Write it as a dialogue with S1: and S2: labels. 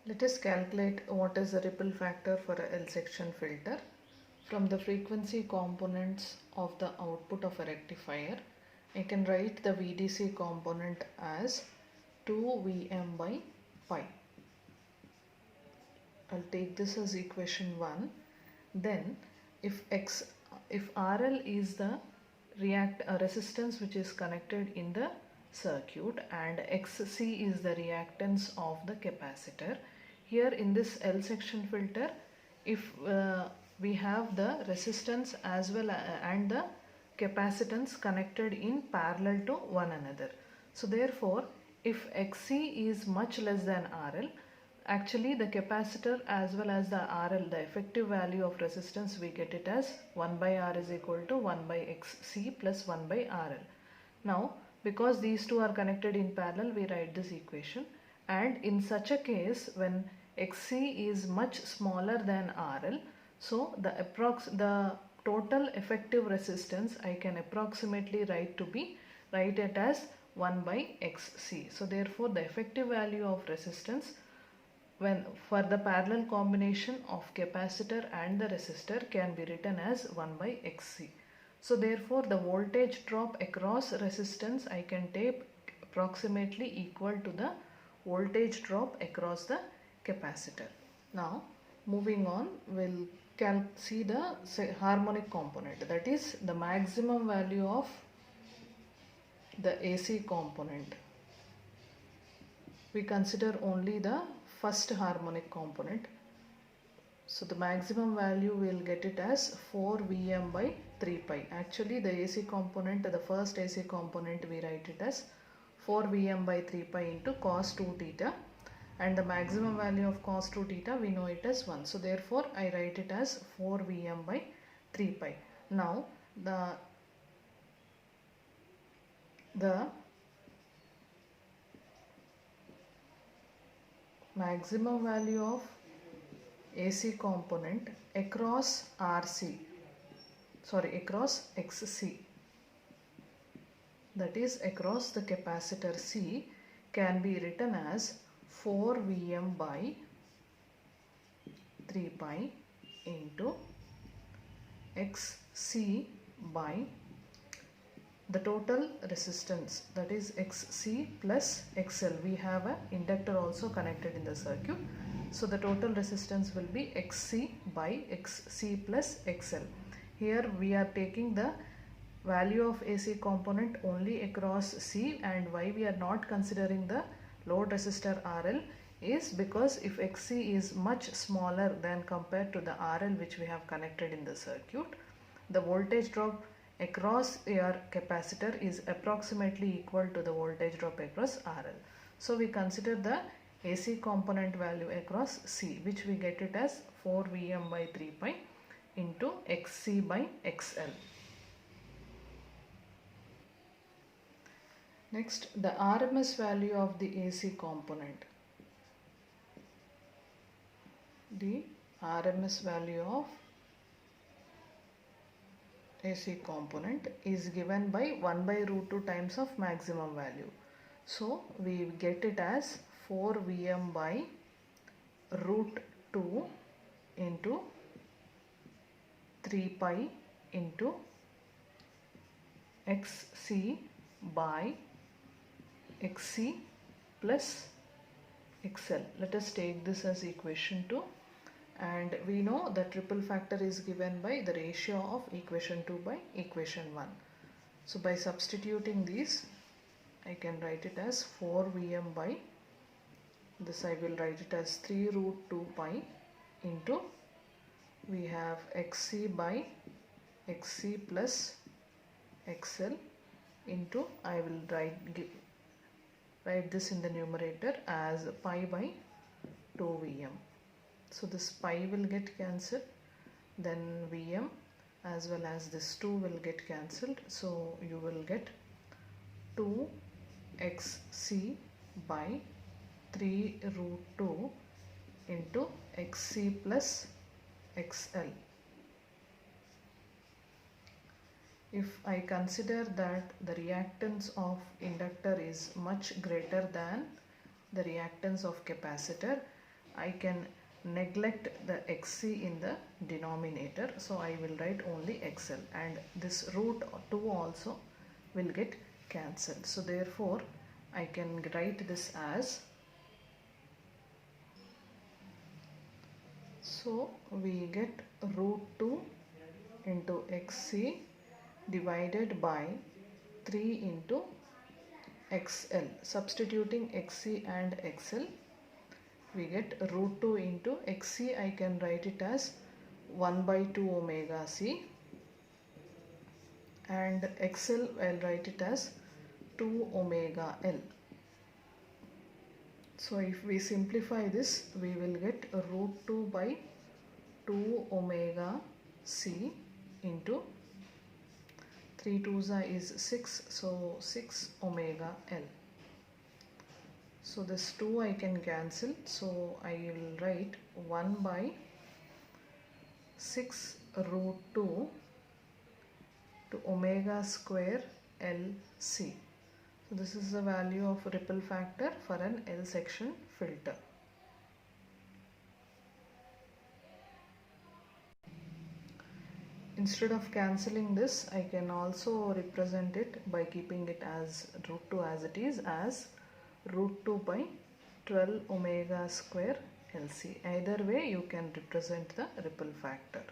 S1: Let us calculate what is the ripple factor for a L section filter. From the frequency components of the output of a rectifier, I can write the VDC component as 2Vm by pi. I'll take this as equation 1. Then if RL is the resistance which is connected in the circuit and XC is the reactance of the capacitor, here in this L section filter, if we have the resistance as well and the capacitance connected in parallel to one another. So therefore, if XC is much less than RL, actually the capacitor as well as the RL, the effective value of resistance, we get it as 1 by R is equal to 1 by XC plus 1 by RL. Now because these two are connected in parallel, we write this equation, and in such a case when XC is much smaller than RL, so the total effective resistance I can approximately write it as 1 by XC. So therefore the effective value of resistance when for the parallel combination of capacitor and the resistor can be written as 1 by XC. So therefore the voltage drop across resistance I can take approximately equal to the voltage drop across the capacitor. Now moving on, we'll see the harmonic component, that is the maximum value of the AC component. We consider only the first harmonic component. So the maximum value we'll get it as 4Vm by 3 pi. Actually the AC component, the first AC component, we write it as 4Vm by 3 pi into cos 2 theta, and the maximum value of cos 2 theta we know it as 1. So therefore I write it as 4Vm by 3 pi. Now the maximum value of AC component across XC, that is across the capacitor C, can be written as 4Vm by 3 pi into XC by the total resistance, that is XC plus XL. We have an inductor also connected in the circuit. So the total resistance will be XC by XC plus XL. Here we are taking the value of AC component only across C, and why we are not considering the load resistor RL is because if XC is much smaller than compared to the RL which we have connected in the circuit, the voltage drop across your capacitor is approximately equal to the voltage drop across RL. So we consider the AC component value across C, which we get it as 4Vm by 3 pi into XC by XL. Next, the RMS value of the AC component. The RMS value of AC component is given by 1 by root 2 times of maximum value. So we get it as 4Vm by root 2 into 3 pi into XC by XC plus XL. Let us take this as equation 2. And we know that ripple factor is given by the ratio of equation 2 by equation 1. So by substituting these, I can write it as 4Vm by, this I will write it as 3 root 2 pi into, we have XC by XC plus XL into, I will write this in the numerator as pi by 2Vm. So this pi will get cancelled, then Vm as well as this 2 will get cancelled. So you will get 2XC by 3 root 2 into XC plus XL. If I consider that the reactance of inductor is much greater than the reactance of capacitor, I can neglect the xc in the denominator, so I will write only xl, and this root 2 also will get cancelled. So therefore I can write this as, so we get root 2 into xc divided by 3 into xl. Substituting xc and xl, we get root 2 into xc, I can write it as 1 by 2 omega c, and xl I'll write it as 2 omega l. So if we simplify this, we will get root 2 by 2 omega c into 3 2s is 6, so 6 omega l. So this 2 I can cancel, so I will write 1 by 6 root 2 to omega square LC. So this is the value of ripple factor for an L section filter. Instead of cancelling this, I can also represent it by keeping it as root 2 as it is, as root 2 by 12 omega square LC. Either way you can represent the ripple factor.